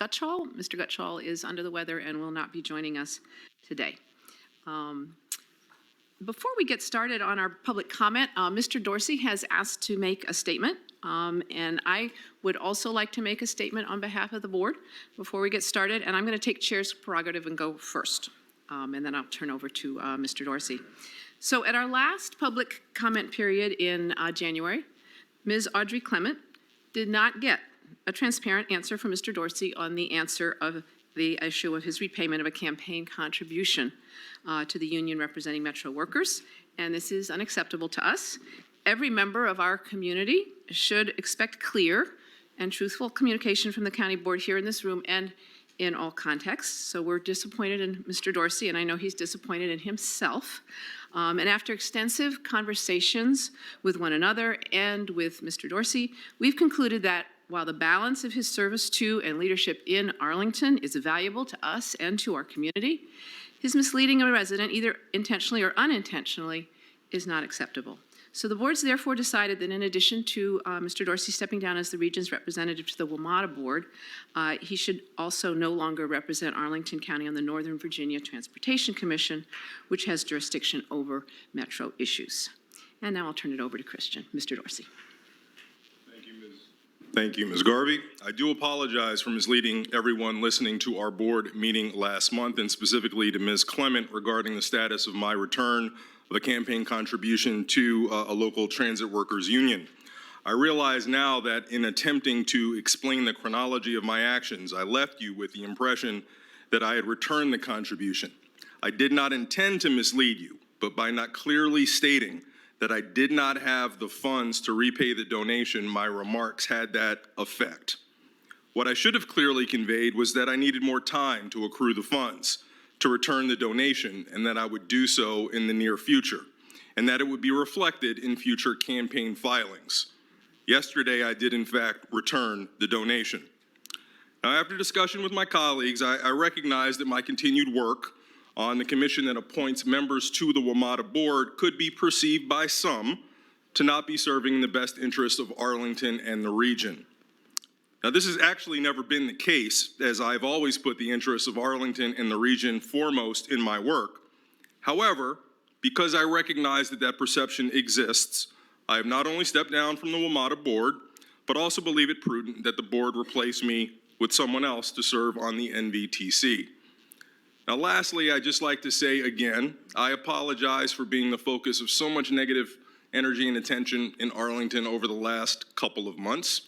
Gutschall. Mr. Gutschall is under the weather and will not be joining us today. Before we get started on our public comment, Mr. Dorsey has asked to make a statement, and I would also like to make a statement on behalf of the board before we get started, and I'm going to take chair's prerogative and go first, and then I'll turn over to Mr. Dorsey. So at our last public comment period in January, Ms. Audrey Clement did not get a transparent answer from Mr. Dorsey on the answer of the issue of his repayment of a campaign contribution to the union representing Metro workers, and this is unacceptable to us. Every member of our community should expect clear and truthful communication from the county board here in this room and in all contexts. So we're disappointed in Mr. Dorsey, and I know he's disappointed in himself. And after extensive conversations with one another and with Mr. Dorsey, we've concluded that while the balance of his service to and leadership in Arlington is valuable to us and to our community, his misleading a resident, either intentionally or unintentionally, is not acceptable. So the board's therefore decided that in addition to Mr. Dorsey stepping down as the region's representative to the WMATA board, he should also no longer represent Arlington County on the Northern Virginia Transportation Commission, which has jurisdiction over Metro issues. And now I'll turn it over to Christian. Mr. Dorsey. Thank you, Ms. Garvey. I do apologize for misleading everyone listening to our board meeting last month, and specifically to Ms. Clement regarding the status of my return of a campaign contribution to a local transit workers union. I realize now that in attempting to explain the chronology of my actions, I left you with the impression that I had returned the contribution. I did not intend to mislead you, but by not clearly stating that I did not have the funds to repay the donation, my remarks had that effect. What I should have clearly conveyed was that I needed more time to accrue the funds to return the donation, and that I would do so in the near future, and that it would be reflected in future campaign filings. Yesterday, I did in fact return the donation. Now, after discussion with my colleagues, I recognize that my continued work on the commission that appoints members to the WMATA board could be perceived by some to not be serving in the best interest of Arlington and the region. Now, this has actually never been the case, as I've always put the interests of Arlington and the region foremost in my work. However, because I recognize that that perception exists, I have not only stepped down from the WMATA board, but also believe it prudent that the board replace me with someone else to serve on the NVTC. Now, lastly, I'd just like to say again, I apologize for being the focus of so much negative energy and attention in Arlington over the last couple of months.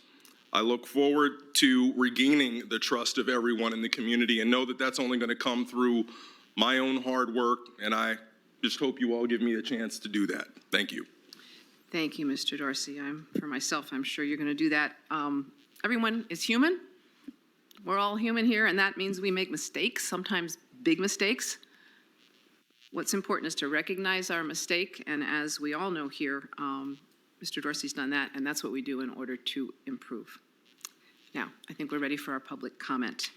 I look forward to regaining the trust of everyone in the community and know that that's only going to come through my own hard work, and I just hope you all give me a chance to do that. Thank you. Thank you, Mr. Dorsey. For myself, I'm sure you're going to do that. Everyone is human. We're all human here, and that means we make mistakes, sometimes big mistakes. What's important is to recognize our mistake, and as we all know here, Mr. Dorsey's done that, and that's what we do in order to improve. Now, I think we're ready for our public comment.